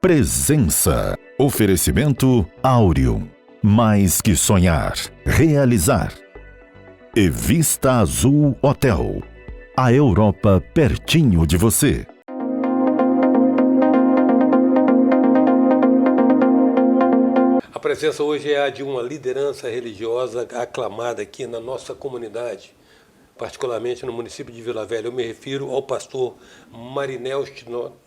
Presença. Oferecimento Áureo. Mais que sonhar, realizar. E Vista Azul Hotel. A Europa pertinho de você. A presença hoje é a de uma liderança religiosa aclamada aqui na nossa comunidade, particularmente no município de Vila Velha. Eu me refiro ao pastor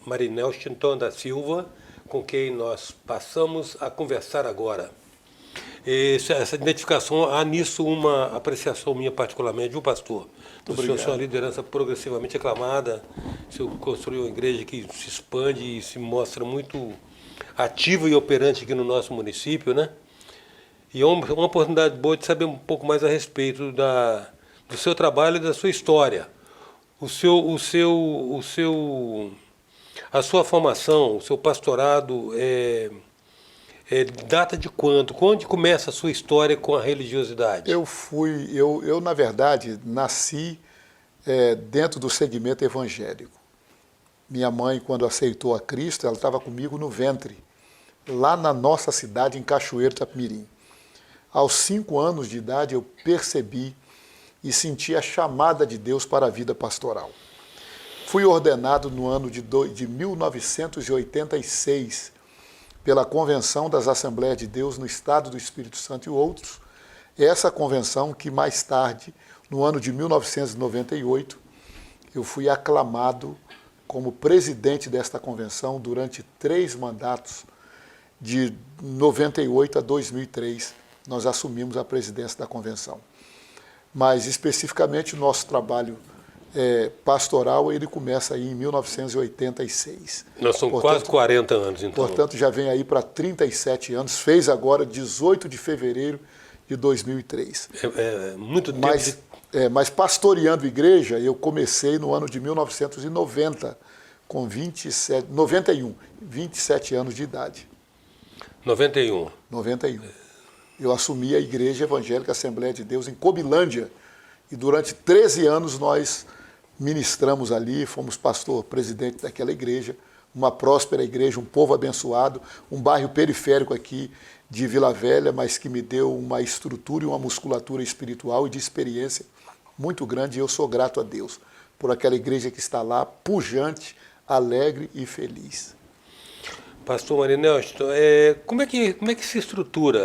Marinelston da Silva, com quem nós passamos a conversar agora. Essa identificação, há nisso uma apreciação minha particularmente, viu, pastor? O senhor é uma liderança progressivamente aclamada, o senhor construiu uma igreja que se expande e se mostra muito ativa e operante aqui no nosso município, né? E é uma oportunidade boa de saber um pouco mais a respeito do seu trabalho e da sua história. A sua formação, o seu pastorado data de quando? Quando começa a sua história com a religiosidade? Eu na verdade, nasci dentro do segmento evangélico. Minha mãe, quando aceitou a Cristo, ela estava comigo no ventre, lá na nossa cidade, em Cachoeiro, Itapemirim. Aos 5 anos de idade, eu percebi e senti a chamada de Deus para a vida pastoral. Fui ordenado no ano de 1986 pela Convenção das Assembleias de Deus no Estado do Espírito Santo e outros. Essa convenção que mais tarde, no ano de 1998, eu fui aclamado como presidente desta convenção durante 3 mandatos, de 98 a 2003, nós assumimos a presidência da convenção. Mas, especificamente, o nosso trabalho pastoral, ele começa aí em 1986. Nós somos quase 40 anos, então. Portanto, já vem aí para 37 anos, fez agora 18 de fevereiro de 2003. Muito tempo. Mas pastoreando igreja, eu comecei no ano de 1990, com 27 anos de idade. 91. Eu assumi a Igreja Evangélica Assembleia de Deus em Cobilândia, e durante 13 anos nós ministramos ali, fomos pastor-presidente daquela igreja, uma próspera igreja, um povo abençoado, um bairro periférico aqui de Vila Velha, mas que me deu uma estrutura e uma musculatura espiritual e de experiência muito grande, e eu sou grato a Deus por aquela igreja que está lá, pujante, alegre e feliz. Pastor Marinelston, como é que se estrutura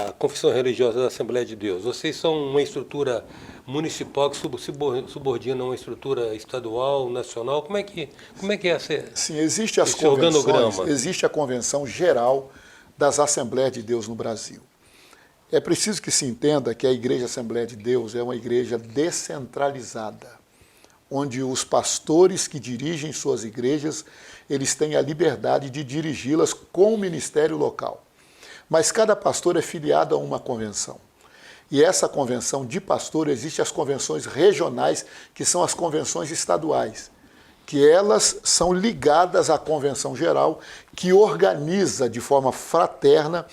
a confissão religiosa da Assembleia de Deus? Vocês são uma estrutura municipal que subordina uma estrutura estadual, nacional? Como é que é essa? Sim, existe a Convenção Geral das Assembleias de Deus no Brasil. É preciso que se entenda que a Igreja Assembleia de Deus é uma igreja descentralizada, onde os pastores que dirigem suas igrejas, eles têm a liberdade de dirigi-las com o ministério local. Mas cada pastor é filiado a uma convenção. E essa convenção de pastor, existem as convenções regionais, que são as convenções estaduais, que elas são ligadas à convenção geral, que organiza de forma fraterna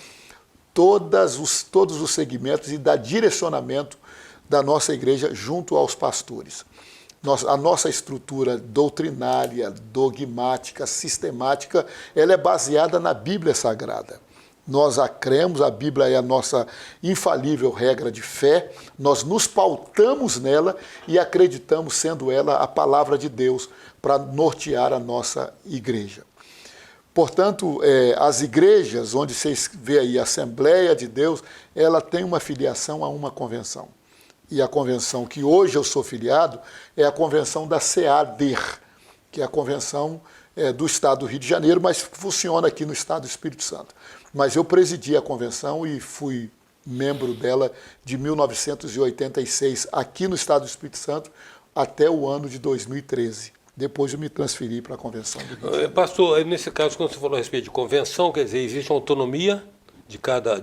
todos os segmentos e dá direcionamento da nossa igreja junto aos pastores. A nossa estrutura doutrinária, dogmática, sistemática, ela é baseada na Bíblia Sagrada. Nós a cremos, a Bíblia é a nossa infalível regra de fé, nós nos pautamos nela e acreditamos sendo ela a palavra de Deus para nortear a nossa igreja. Portanto, as igrejas, onde vocês vê aí a Assembleia de Deus, ela tem uma filiação a uma convenção. E a convenção que hoje eu sou filiado é a convenção da SEADER, que é a convenção do Estado do Rio de Janeiro, mas funciona aqui no Estado do Espírito Santo. Mas eu presidi a convenção e fui membro dela de 1986 aqui no Estado do Espírito Santo até o ano de 2013. Depois eu me transferi para a convenção do Rio de Janeiro. Pastor, nesse caso, quando você falou a respeito de convenção, quer dizer, existe uma autonomia de cada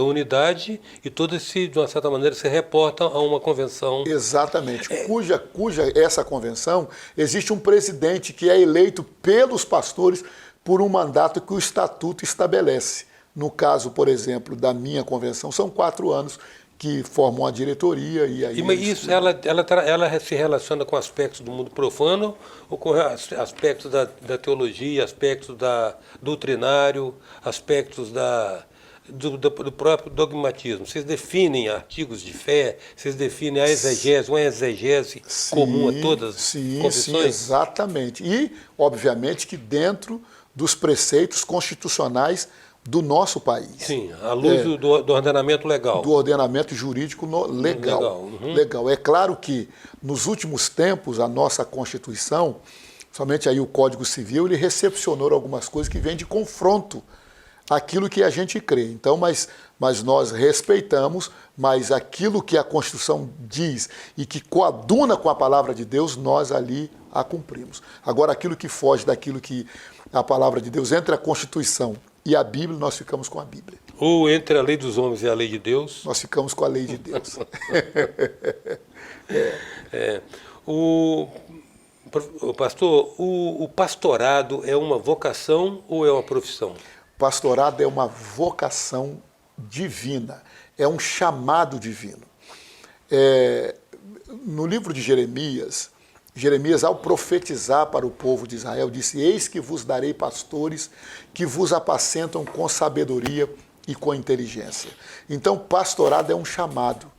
unidade, e todas, de uma certa maneira, se reportam a uma convenção. Exatamente. Cuja essa convenção, existe um presidente que é eleito pelos pastores por um mandato que o estatuto estabelece. No caso, por exemplo, da minha convenção, são 4 anos que formam a diretoria. E aí mas isso, ela se relaciona com aspectos do mundo profano ou com aspectos da teologia, aspectos doutrinário, aspectos do próprio dogmatismo? Vocês definem artigos de fé, vocês definem a exegese, uma exegese comum a todas as confissões? Sim, exatamente. E, obviamente, que dentro dos preceitos constitucionais do nosso país. Sim, à luz do ordenamento legal. Do ordenamento jurídico legal. Legal. É claro que, nos últimos tempos, a nossa Constituição, somente aí o Código Civil, ele recepcionou algumas coisas que vêm de confronto àquilo que a gente crê. Então, mas nós respeitamos, mas aquilo que a Constituição diz e que coaduna com a palavra de Deus, nós ali a cumprimos. Agora, aquilo que foge daquilo que a palavra de Deus, entre a Constituição e a Bíblia, nós ficamos com a Bíblia. Ou entre a lei dos homens e a lei de Deus? Nós ficamos com a lei de Deus. O pastor, o pastorado é uma vocação ou é uma profissão? Pastorado é uma vocação divina, é um chamado divino. No livro de Jeremias, ao profetizar para o povo de Israel, disse: eis que vos darei pastores que vos apacentam com sabedoria e com inteligência. Então, pastorado é um chamado,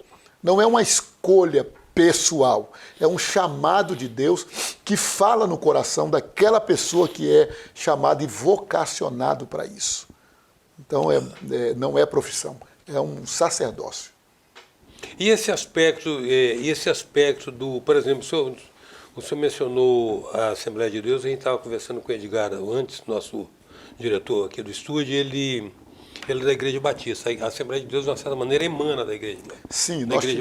não é uma escolha pessoal, é um chamado de Deus que fala no coração daquela pessoa que é chamada e vocacionado para isso. Então, não é profissão, é um sacerdócio. E esse aspecto do, por exemplo, o senhor mencionou a Assembleia de Deus, a gente estava conversando com o Edgar antes, nosso diretor aqui do estúdio, ele é da Igreja Batista. A Assembleia de Deus, de uma certa maneira, emana da Igreja,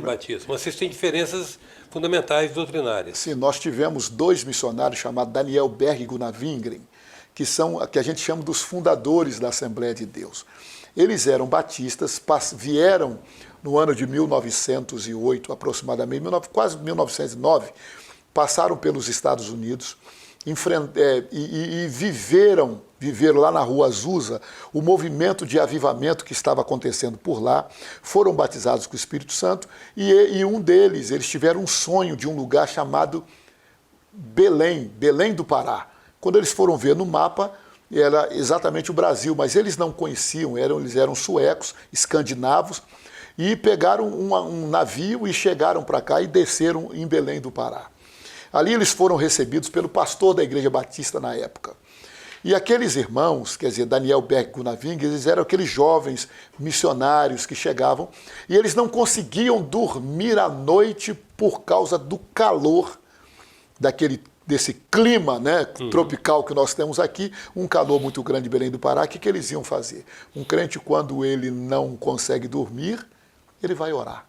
Batista. Mas vocês têm diferenças fundamentais doutrinárias. Sim, nós tivemos 2 missionários chamados Daniel Berg e Gunnar Wingren, que a gente chama dos fundadores da Assembleia de Deus. Eles eram batistas, vieram no ano de 1908, aproximadamente, quase 1909, passaram pelos Estados Unidos e viveram lá na Rua Azusa o movimento de avivamento que estava acontecendo por lá, foram batizados com o Espírito Santo e um deles, eles tiveram um sonho de um lugar chamado Belém do Pará. Quando eles foram ver no mapa, era exatamente o Brasil, mas eles não conheciam, eles eram suecos, escandinavos, e pegaram um navio e chegaram para cá e desceram em Belém do Pará. Ali eles foram recebidos pelo pastor da Igreja Batista na época. E aqueles irmãos, quer dizer, Daniel Berg e Gunnar Wingren, eles eram aqueles jovens missionários que chegavam e eles não conseguiam dormir à noite por causa do calor desse clima, né, tropical que nós temos aqui, um calor muito grande em Belém do Pará. O que eles iam fazer? Um crente, quando ele não consegue dormir, ele vai orar.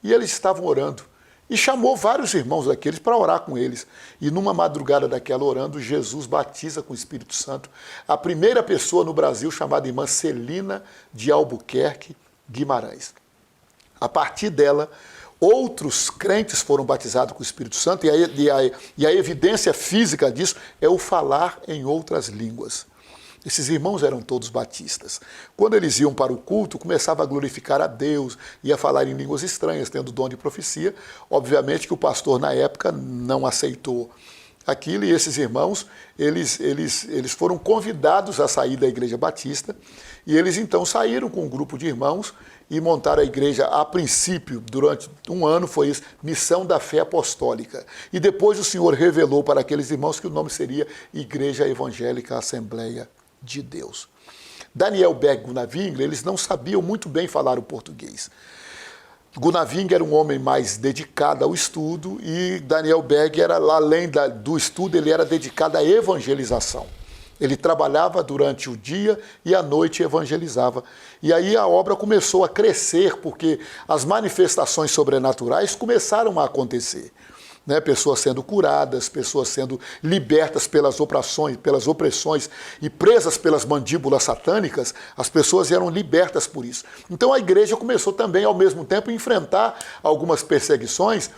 E eles estavam orando. E chamou vários irmãos daqueles para orar com eles. E numa madrugada daquela, orando, Jesus batiza com o Espírito Santo a primeira pessoa no Brasil chamada irmã Celina de Albuquerque Guimarães. A partir dela, outros crentes foram batizados com o Espírito Santo e a evidência física disso é o falar em outras línguas. Esses irmãos eram todos batistas. Quando eles iam para o culto, começavam a glorificar a Deus, ia falar em línguas estranhas, tendo dom de profecia. Obviamente que o pastor, na época, não aceitou aquilo, e esses irmãos, eles foram convidados a sair da Igreja Batista, e eles então saíram com um grupo de irmãos e montaram a igreja. A princípio, durante um ano, foi isso, Missão da Fé Apostólica. E depois o Senhor revelou para aqueles irmãos que o nome seria Igreja Evangélica Assembleia de Deus. Daniel Berg e Gunnar Wingren, eles não sabiam muito bem falar o português. Gunnar Wingren era um homem mais dedicado ao estudo e Daniel Berg era, além do estudo, ele era dedicado à evangelização. Ele trabalhava durante o dia e à noite evangelizava. E aí a obra começou a crescer, porque as manifestações sobrenaturais começaram a acontecer. Né? Pessoas sendo curadas, pessoas sendo libertas pelas opressões e presas pelas mandíbulas satânicas, as pessoas eram libertas por isso. Então a igreja começou também, ao mesmo tempo, a enfrentar algumas perseguições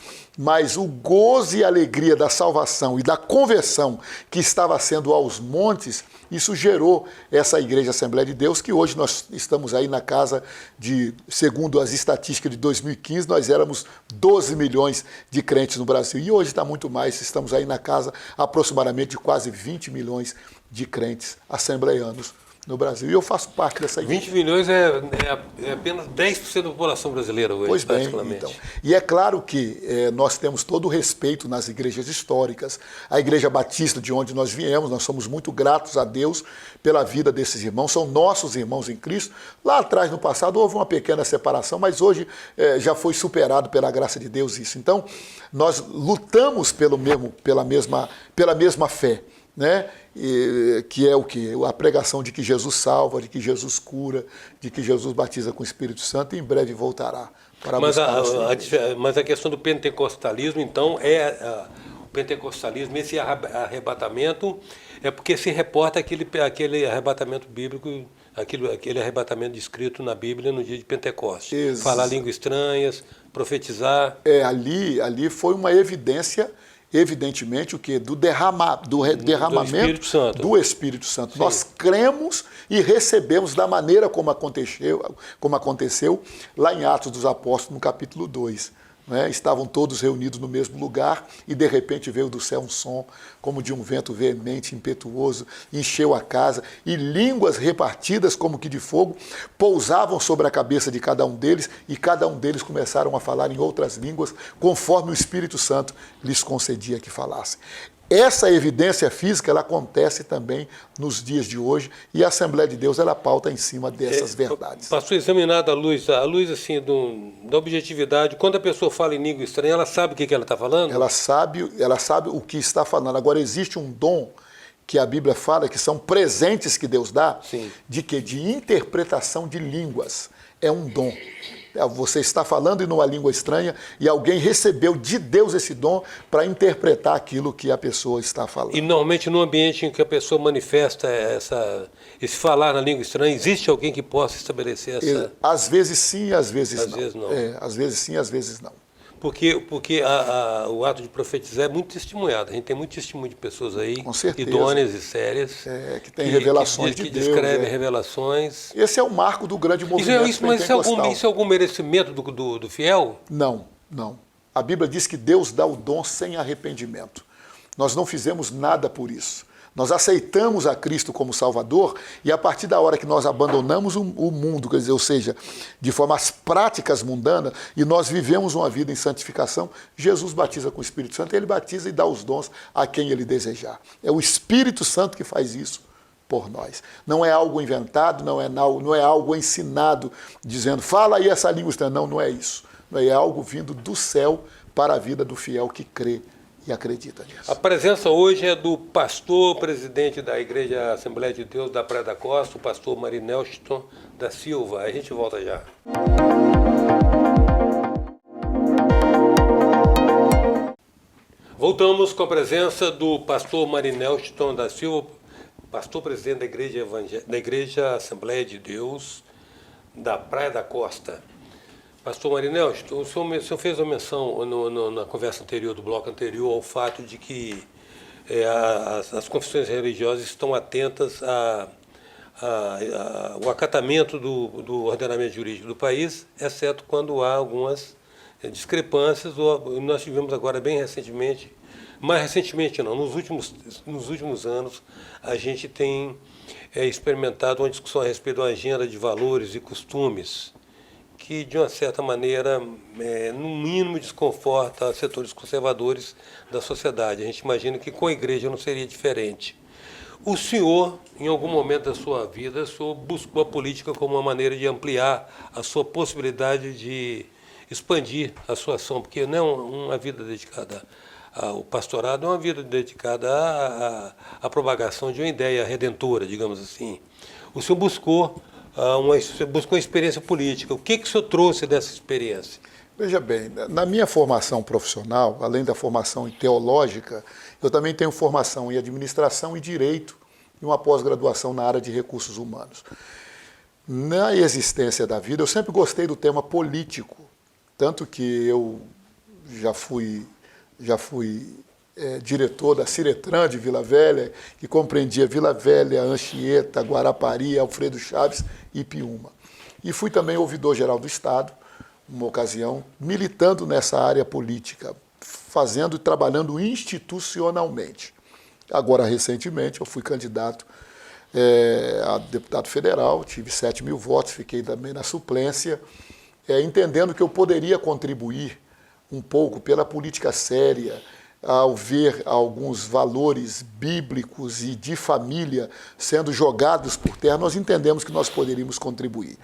mas o gozo e a alegria da salvação e da conversão que estava sendo aos montes, isso gerou essa Igreja Assembleia de Deus, que hoje nós estamos aí na casa de, segundo as estatísticas de 2015, nós éramos 12 milhões de crentes no Brasil. E hoje está muito mais, estamos aí na casa aproximadamente de quase 20 milhões de crentes assembleianos no Brasil. E eu faço parte dessa igreja. 20 milhões é apenas 10% da população brasileira hoje, pois bem, então. E é claro que nós temos todo o respeito nas igrejas históricas. A Igreja Batista, de onde nós viemos, nós somos muito gratos a Deus pela vida desses irmãos, são nossos irmãos em Cristo. Lá atrás, no passado, houve uma pequena separação, mas hoje já foi superado pela graça de Deus isso. Então, nós lutamos pela mesma fé, né? Que é o quê? A pregação de que Jesus salva, de que Jesus cura, de que Jesus batiza com o Espírito Santo e em breve voltará para buscar mas a questão do pentecostalismo, então, o pentecostalismo, esse arrebatamento, é porque se reporta aquele arrebatamento bíblico, aquele arrebatamento descrito na Bíblia no dia de Pentecostes. Falar línguas estranhas, profetizar. Ali foi uma evidência, evidentemente, o que? Do derramamento do Espírito Santo. Sim. Nós cremos e recebemos da maneira como aconteceu lá em Atos dos Apóstolos, no capítulo 2. Né? Estavam todos reunidos no mesmo lugar e de repente veio do céu um som como de um vento veemente, impetuoso, encheu a casa e línguas repartidas como que de fogo pousavam sobre a cabeça de cada um deles e cada um deles começaram a falar em outras línguas conforme o Espírito Santo lhes concedia que falassem. Essa evidência física, ela acontece também nos dias de hoje e a Assembleia de Deus, ela pauta em cima dessas verdades. Pastor, examinado a luz assim, da objetividade, quando a pessoa fala em língua estranha, ela sabe o que ela está falando? Ela sabe o que está falando. Agora, existe um dom que a Bíblia fala, que são presentes que Deus dá, Sim. de interpretação de línguas. É um dom. Você está falando em uma língua estranha e alguém recebeu de Deus esse dom para interpretar aquilo que a pessoa está falando. E normalmente no ambiente em que a pessoa manifesta esse falar na língua estranha, existe alguém que possa estabelecer essa... Às vezes sim, às vezes não. Vezes não. Às vezes sim, às vezes não. Porque o ato de profetizar é muito testemunhado. A gente tem muito testemunho de pessoas aí, idôneas e sérias, que tem revelações de Deus. Que descrevem revelações. Esse é o marco do grande movimento pentecostal. Mas isso é algum merecimento do fiel? Não. A Bíblia diz que Deus dá o dom sem arrependimento. Nós não fizemos nada por isso. Nós aceitamos a Cristo como Salvador e a partir da hora que nós abandonamos o mundo, quer dizer, ou seja, de forma as práticas mundanas, e nós vivemos uma vida em santificação, Jesus batiza com o Espírito Santo, ele batiza e dá os dons a quem ele desejar. É o Espírito Santo que faz isso por nós. Não é algo inventado, não é algo ensinado, dizendo, fala aí essa língua estranha. Não é isso. É algo vindo do céu para a vida do fiel que crê e acredita nisso. A presença hoje é do pastor presidente da Igreja Assembleia de Deus da Praia da Costa, o pastor Marinelston da Silva. A gente volta já. Voltamos com a presença do pastor Marinelston da Silva, pastor presidente da Igreja Assembleia de Deus da Praia da Costa. Pastor Marinelston, o senhor fez uma menção na conversa anterior, do bloco anterior, ao fato de que as confissões religiosas estão atentas ao acatamento do ordenamento jurídico do país, exceto quando há algumas discrepâncias. Nós tivemos agora bem recentemente, mais recentemente não, nos últimos anos, a gente tem experimentado uma discussão a respeito da agenda de valores e costumes, que, de uma certa maneira, no mínimo, desconforta setores conservadores da sociedade. A gente imagina que com a igreja não seria diferente. O senhor, em algum momento da sua vida, buscou a política como uma maneira de ampliar a sua possibilidade de expandir a sua ação, porque não é uma vida dedicada ao pastorado, é uma vida dedicada à propagação de uma ideia redentora, digamos assim. O senhor buscou uma experiência política. O que o senhor trouxe dessa experiência? Veja bem, na minha formação profissional, além da formação teológica, eu também tenho formação em administração e direito e uma pós-graduação na área de recursos humanos. Na existência da vida, eu sempre gostei do tema político, tanto que eu já fui diretor da Ciretran de Vila Velha, que compreendia Vila Velha, Anchieta, Guarapari, Alfredo Chaves e Piúma. E fui também ouvidor-geral do Estado, uma ocasião, militando nessa área política, fazendo e trabalhando institucionalmente. Agora, recentemente, eu fui candidato a deputado federal, tive 7 mil votos, fiquei também na suplência, entendendo que eu poderia contribuir um pouco pela política séria, ao ver alguns valores bíblicos e de família sendo jogados por terra, nós entendemos que nós poderíamos contribuir.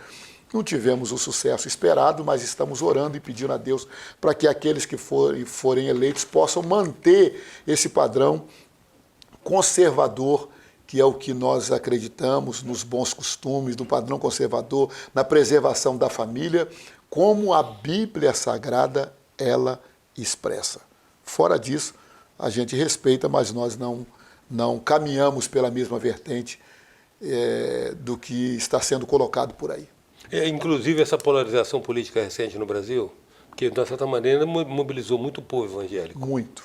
Não tivemos o sucesso esperado, mas estamos orando e pedindo a Deus para que aqueles que forem eleitos possam manter esse padrão conservador, que é o que nós acreditamos, nos bons costumes, no padrão conservador, na preservação da família, como a Bíblia Sagrada ela expressa. Fora disso, a gente respeita, mas nós não caminhamos pela mesma vertente do que está sendo colocado por aí. Inclusive essa polarização política recente no Brasil, que de certa maneira mobilizou muito o povo evangélico. Muito.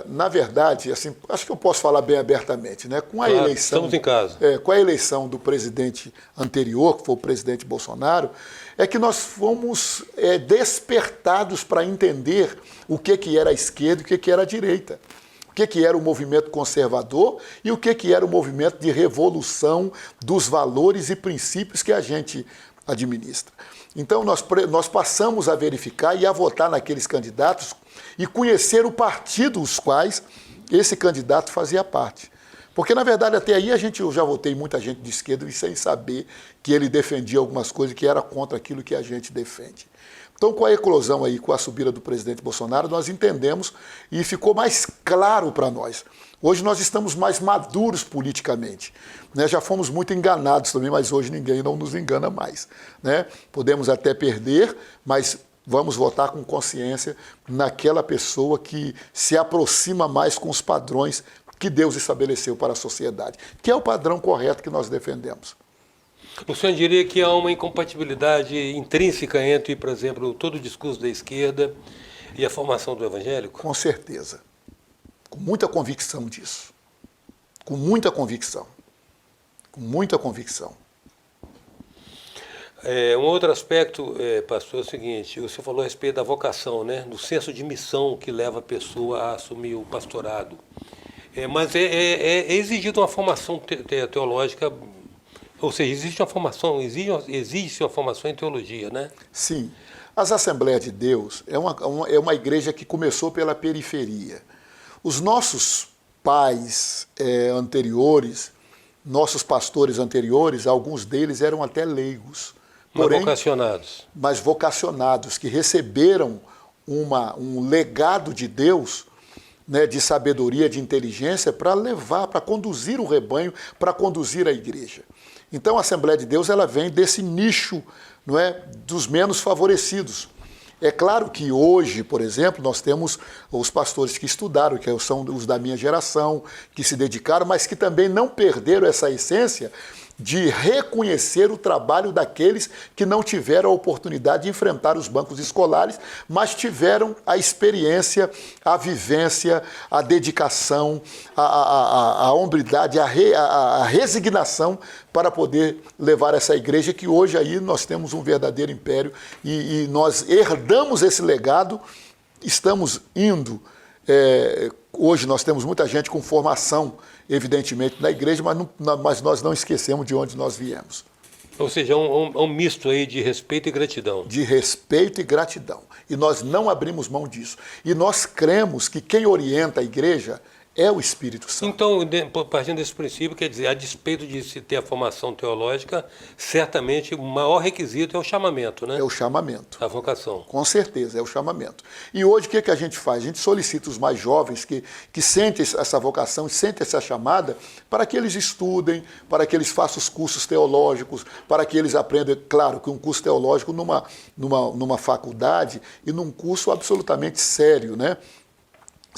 Na verdade, assim, acho que eu posso falar bem abertamente, né? Com a eleição, estamos em casa. Com a eleição do presidente anterior, que foi o presidente Bolsonaro, é que nós fomos despertados para entender o que era a esquerda e o que era a direita. O que era o movimento conservador e o que era o movimento de revolução dos valores e princípios que a gente administra. Então, nós passamos a verificar e a votar naqueles candidatos e conhecer o partido dos quais esse candidato fazia parte. Porque, na verdade, até aí eu já votei muita gente de esquerda e sem saber que ele defendia algumas coisas que era contra aquilo que a gente defende. Então, com a eclosão aí, com a subida do presidente Bolsonaro, nós entendemos e ficou mais claro para nós. Hoje nós estamos mais maduros politicamente, né? Já fomos muito enganados também, mas hoje ninguém não nos engana mais, né? Podemos até perder, mas vamos votar com consciência naquela pessoa que se aproxima mais com os padrões que Deus estabeleceu para a sociedade, que é o padrão correto que nós defendemos. O senhor diria que há uma incompatibilidade intrínseca entre, por exemplo, todo o discurso da esquerda e a formação do evangélico? Com certeza. Com muita convicção disso. Com muita convicção. Com muita convicção. Um outro aspecto, pastor, é o seguinte, você falou a respeito da vocação, né? Do senso de missão que leva a pessoa a assumir o pastorado. Mas é exigido uma formação teológica, ou seja, existe uma formação em teologia, né? Sim. As Assembleias de Deus é uma igreja que começou pela periferia. Os nossos pais anteriores, nossos pastores anteriores, alguns deles eram até leigos. Porém, vocacionados. Mas vocacionados, que receberam um legado de Deus, né, de sabedoria, de inteligência, para levar, para conduzir o rebanho, para conduzir a igreja. Então, a Assembleia de Deus ela vem desse nicho, não é, dos menos favorecidos. É claro que hoje, por exemplo, nós temos os pastores que estudaram, que são os da minha geração, que se dedicaram, mas que também não perderam essa essência de reconhecer o trabalho daqueles que não tiveram a oportunidade de enfrentar os bancos escolares, mas tiveram a experiência, a vivência, a dedicação, a hombridade, a resignação para poder levar essa igreja que hoje aí nós temos um verdadeiro império e nós herdamos esse legado, estamos indo. Hoje nós temos muita gente com formação, evidentemente, na igreja, mas nós não esquecemos de onde nós viemos. Ou seja, um misto aí de respeito e gratidão. De respeito e gratidão. E nós não abrimos mão disso. E nós cremos que quem orienta a igreja é o Espírito Santo. Então, partindo desse princípio, quer dizer, a despeito de se ter a formação teológica, certamente o maior requisito é o chamamento, né? É o chamamento. A vocação. Com certeza, é o chamamento. E hoje o que a gente faz? A gente solicita os mais jovens que sentem essa vocação, sentem essa chamada, para que eles estudem, para que eles façam os cursos teológicos, para que eles aprendam, claro, que um curso teológico numa faculdade e num curso absolutamente sério, né?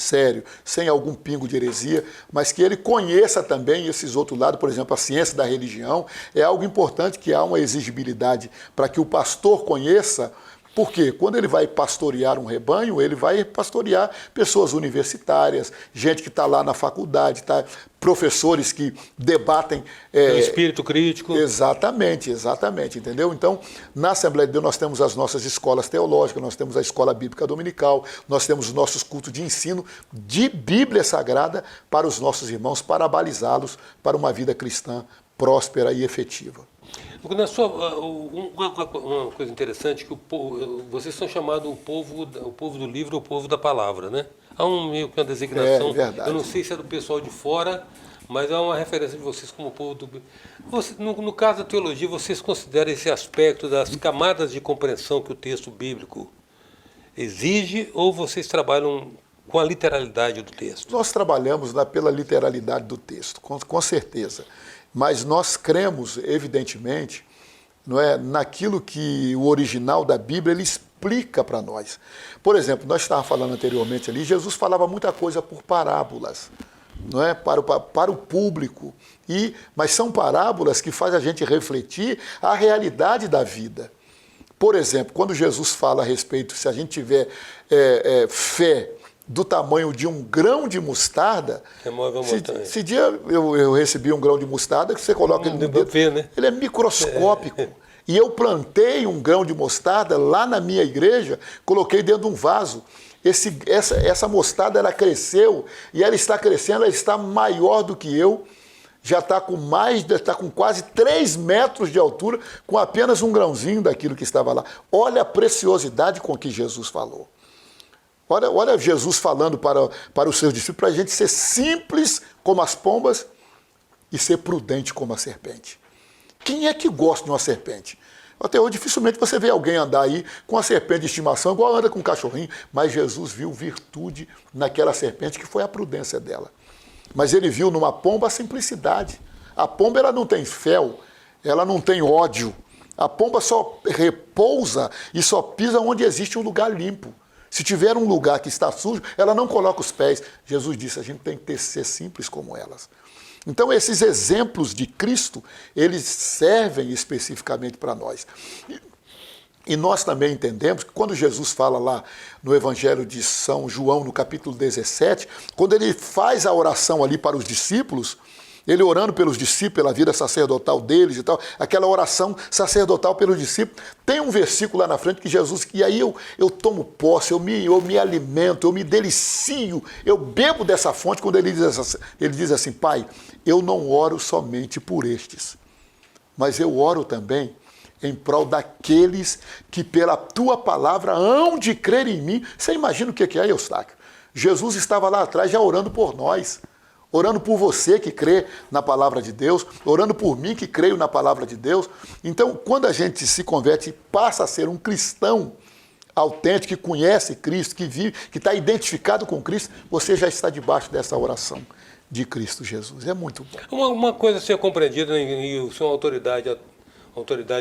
Sério, sem algum pingo de heresia, mas que ele conheça também esses outros lados, por exemplo, a ciência da religião, é algo importante que há uma exigibilidade para que o pastor conheça, Por quê? Quando ele vai pastorear um rebanho, ele vai pastorear pessoas universitárias, gente que está lá na faculdade, professores que debatem... o espírito crítico. Exatamente, entendeu? Então, na Assembleia de Deus nós temos as nossas escolas teológicas, nós temos a escola bíblica dominical, nós temos os nossos cultos de ensino de Bíblia Sagrada para os nossos irmãos, para balizá-los para uma vida cristã próspera e efetiva. Uma coisa interessante, que vocês são chamados o povo do livro, o povo da palavra, né? Há meio que uma designação, verdade. Eu não sei se é do pessoal de fora, mas há uma referência de vocês como povo do... No caso da teologia, vocês consideram esse aspecto das camadas de compreensão que o texto bíblico exige, ou vocês trabalham com a literalidade do texto? Nós trabalhamos pela literalidade do texto, com certeza. Mas nós cremos, evidentemente, não é, naquilo que o original da Bíblia ele explica para nós. Por exemplo, nós estávamos falando anteriormente ali, Jesus falava muita coisa por parábolas, não é, para o público. Mas são parábolas que fazem a gente refletir a realidade da vida. Por exemplo, quando Jesus fala a respeito, se a gente tiver fé do tamanho de um grão de mostarda. Esse dia eu recebi um grão de mostarda que você coloca ele no dedo, né? Ele é microscópico. E eu plantei um grão de mostarda lá na minha igreja, coloquei dentro de um vaso. Essa mostarda ela cresceu e ela está crescendo, ela está maior do que eu. Já está com quase 3 metros de altura, com apenas um grãozinho daquilo que estava lá. Olha a preciosidade com que Jesus falou. Olha Jesus falando para os seus discípulos, para a gente ser simples como as pombas e ser prudente como a serpente. Quem é que gosta de uma serpente? Até hoje, dificilmente você vê alguém andar aí com uma serpente de estimação, igual anda com um cachorrinho, mas Jesus viu virtude naquela serpente, que foi a prudência dela. Mas ele viu numa pomba a simplicidade. A pomba ela não tem fel, ela não tem ódio. A pomba só repousa e só pisa onde existe um lugar limpo. Se tiver um lugar que está sujo, ela não coloca os pés. Jesus disse, a gente tem que ser simples como elas. Então, esses exemplos de Cristo, eles servem especificamente para nós. E nós também entendemos que quando Jesus fala lá no Evangelho de São João, no capítulo 17, quando ele faz a oração ali para os discípulos, ele orando pelos discípulos, pela vida sacerdotal deles e tal, aquela oração sacerdotal pelos discípulos, tem um versículo lá na frente que Jesus, e aí eu tomo posse, eu me alimento, eu me delicio, eu bebo dessa fonte, quando ele diz assim, Pai, eu não oro somente por estes, mas eu oro também em prol daqueles que pela tua palavra hão de crer em mim. Você imagina o que é, Eustáquio? Jesus estava lá atrás já orando por nós, orando por você que crê na palavra de Deus, orando por mim que creio na palavra de Deus. Então, quando a gente se converte e passa a ser um cristão autêntico, que conhece Cristo, que vive, que está identificado com Cristo, você já está debaixo dessa oração de Cristo Jesus. É muito bom. Uma coisa a ser compreendida, e o senhor autoridade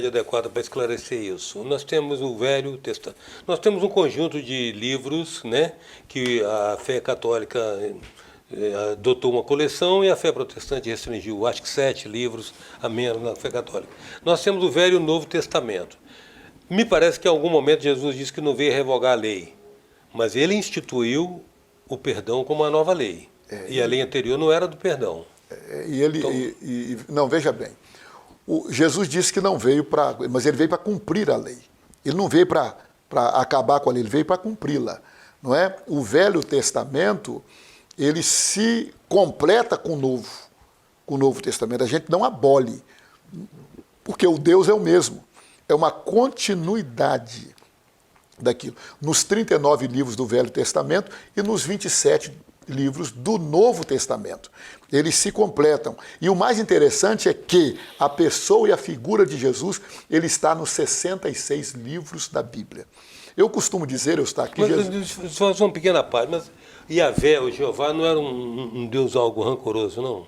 adequada para esclarecer isso. Nós temos o Velho Testamento. Nós temos um conjunto de livros, né, que a fé católica adotou uma coleção e a fé protestante restringiu, acho que 7 livros a menos na fé católica. Nós temos o Velho e o Novo Testamento. Me parece que em algum momento Jesus disse que não veio revogar a lei, mas ele instituiu o perdão como uma nova lei. E a lei anterior não era do perdão. Não, veja bem. Jesus disse que não veio mas ele veio para cumprir a lei. Ele não veio para acabar com a lei, ele veio para cumpri-la. Não é? O Velho Testamento, ele se completa com o Novo Testamento. A gente não abole, porque o Deus é o mesmo. É uma continuidade daquilo. Nos 39 livros do Velho Testamento e nos 27 livros do Novo Testamento. Eles se completam. E o mais interessante é que a pessoa e a figura de Jesus, ele está nos 66 livros da Bíblia. Eu costumo dizer, Eustáquio, que Jesus... Só uma pequena parte, mas Yahvé, o Jeová, não era um Deus algo rancoroso, não?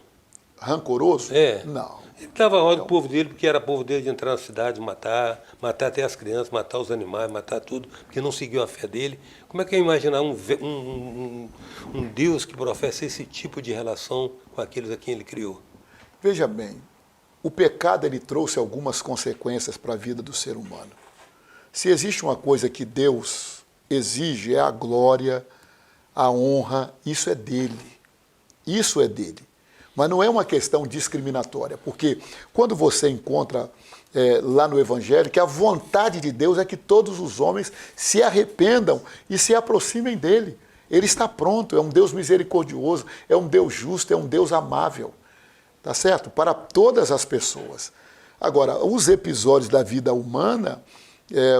Rancoroso? É. Não. Ele dava ordem ao povo dele, porque era povo dele de entrar na cidade, matar até as crianças, matar os animais, matar tudo, porque não seguiu a fé dele. Como é que é imaginar um Deus que professa esse tipo de relação com aqueles a quem ele criou? Veja bem, o pecado ele trouxe algumas consequências para a vida do ser humano. Se existe uma coisa que Deus exige, é a glória, a honra, isso é dele. Isso é dele. Mas não é uma questão discriminatória, porque quando você encontra lá no Evangelho que a vontade de Deus é que todos os homens se arrependam e se aproximem dele. Ele está pronto, é um Deus misericordioso, é um Deus justo, é um Deus amável, tá certo? Para todas as pessoas. Agora, os episódios da vida humana,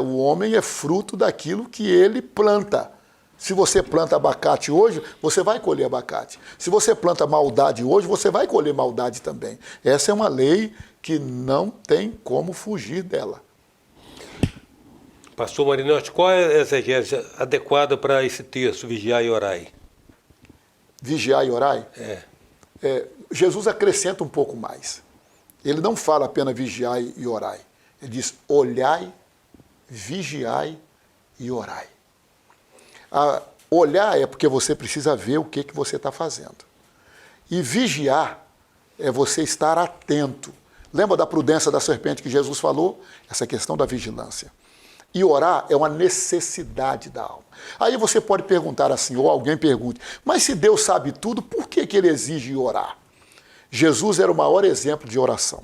o homem é fruto daquilo que ele planta. Se você planta abacate hoje, você vai colher abacate. Se você planta maldade hoje, você vai colher maldade também. Essa é uma lei que não tem como fugir dela. Pastor Marinel, qual é a exegese adequada para esse texto, vigiai e orai? Vigiai e orai? Jesus acrescenta um pouco mais. Ele não fala apenas vigiai e orai. Ele diz olhai, vigiai e orai. Olhar é porque você precisa ver o que você está fazendo. E vigiar é você estar atento. Lembra da prudência da serpente que Jesus falou? Essa questão da vigilância. E orar é uma necessidade da alma. Aí você pode perguntar assim, ou alguém pergunte, mas se Deus sabe tudo, por que ele exige orar? Jesus era o maior exemplo de oração.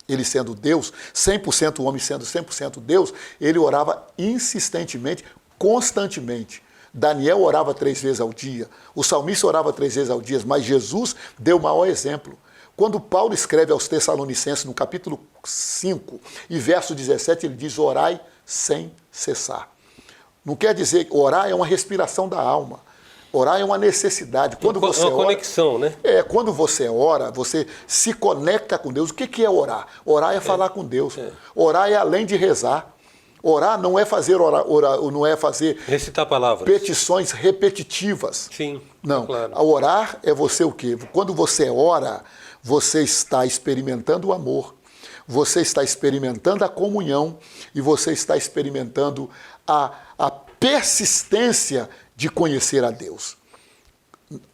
Ele sendo Deus, 100% homem sendo 100% Deus, ele orava insistentemente, constantemente. Daniel orava 3 vezes ao dia, o salmista orava 3 vezes ao dia, mas Jesus deu o maior exemplo. Quando Paulo escreve aos Tessalonicenses, no capítulo 5 e verso 17, ele diz, orai sem cessar. Não quer dizer que orar é uma respiração da alma. Orar é uma necessidade. Quando você uma conexão, né? Quando você ora, você se conecta com Deus. O que é orar? Orar é falar com Deus. Orar é além de rezar. Orar não é fazer não é fazer recitar palavras, petições repetitivas. Sim. Não. Claro. Orar é você o quê? Quando você ora, você está experimentando o amor. Você está experimentando a comunhão e você está experimentando a persistência de conhecer a Deus.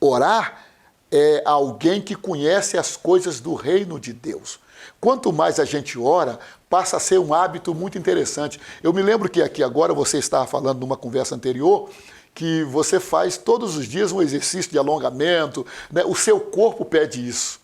Orar é alguém que conhece as coisas do reino de Deus. Quanto mais a gente ora, passa a ser um hábito muito interessante. Eu me lembro que aqui agora você estava falando numa conversa anterior que você faz todos os dias um exercício de alongamento, né? O seu corpo pede isso.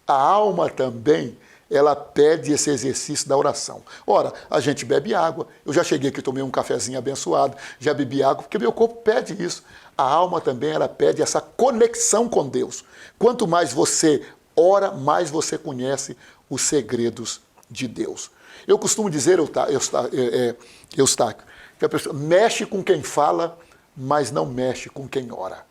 A alma também, ela pede esse exercício da oração. Ora, a gente bebe água. Eu já cheguei aqui, tomei um cafezinho abençoado, já bebi água, porque meu corpo pede isso. A alma também, ela pede essa conexão com Deus. Quanto mais você ora, mais você conhece os segredos de Deus. Eu costumo dizer, Eustáquio, que a pessoa mexe com quem fala, mas não mexe com quem ora.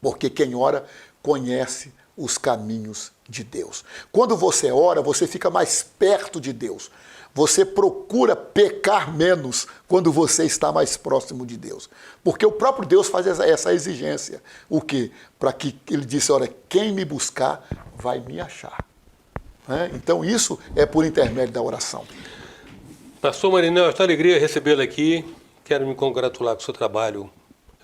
Porque quem ora conhece os caminhos de Deus. Quando você ora, você fica mais perto de Deus. Você procura pecar menos quando você está mais próximo de Deus. Porque o próprio Deus faz essa exigência. O quê? Para que ele disse, olha, quem me buscar vai me achar. Então isso é por intermédio da oração. Pastor Marinel, é uma alegria recebê-lo aqui. Quero me congratular com o seu trabalho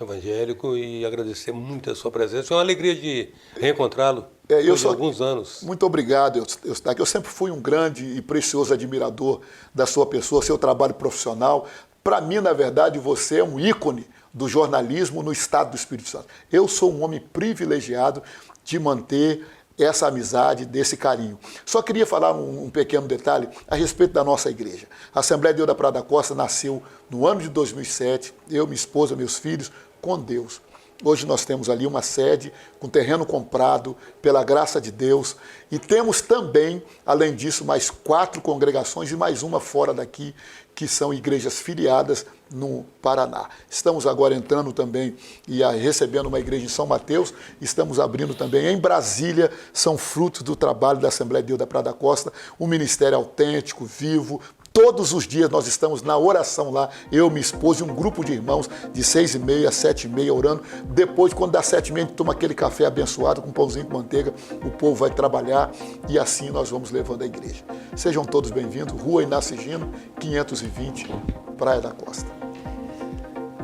evangélico e agradecer muito a sua presença. É uma alegria de reencontrá-lo depois de alguns anos. Muito obrigado, Eustáquio. Eu sempre fui um grande e precioso admirador da sua pessoa, seu trabalho profissional. Para mim, na verdade, você é um ícone do jornalismo no estado do Espírito Santo. Eu sou um homem privilegiado de manter essa amizade, desse carinho. Só queria falar um pequeno detalhe a respeito da nossa igreja. A Assembleia de Deus da Praia da Costa nasceu no ano de 2007, eu, minha esposa, meus filhos, com Deus. Hoje nós temos ali uma sede com terreno comprado pela graça de Deus e temos também, além disso, mais 4 congregações e mais uma fora daqui, que são igrejas filiadas no Paraná. Estamos agora entrando também e recebendo uma igreja em São Mateus, estamos abrindo também em Brasília, são frutos do trabalho da Assembleia de Deus da Praia da Costa, um ministério autêntico, vivo. Todos os dias nós estamos na oração lá, eu, minha esposa e um grupo de irmãos de 6h30 a 7h30 orando. Depois, quando dá 7h30, a gente toma aquele café abençoado com pãozinho com manteiga, o povo vai trabalhar e assim nós vamos levando a igreja. Sejam todos bem-vindos, Rua Inácio Gino, 520, Praia da Costa.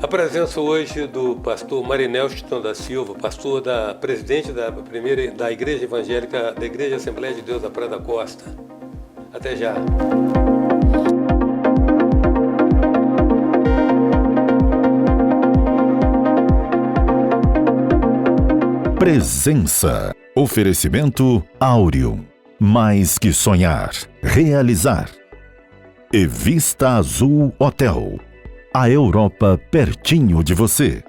A presença hoje do pastor Marinel Chitão da Silva, pastor presidente da Igreja Evangélica, da Igreja Assembleia de Deus da Praia da Costa. Até já. Presença. Oferecimento Áureo. Mais que sonhar, realizar. E Vista Azul Hotel. A Europa pertinho de você.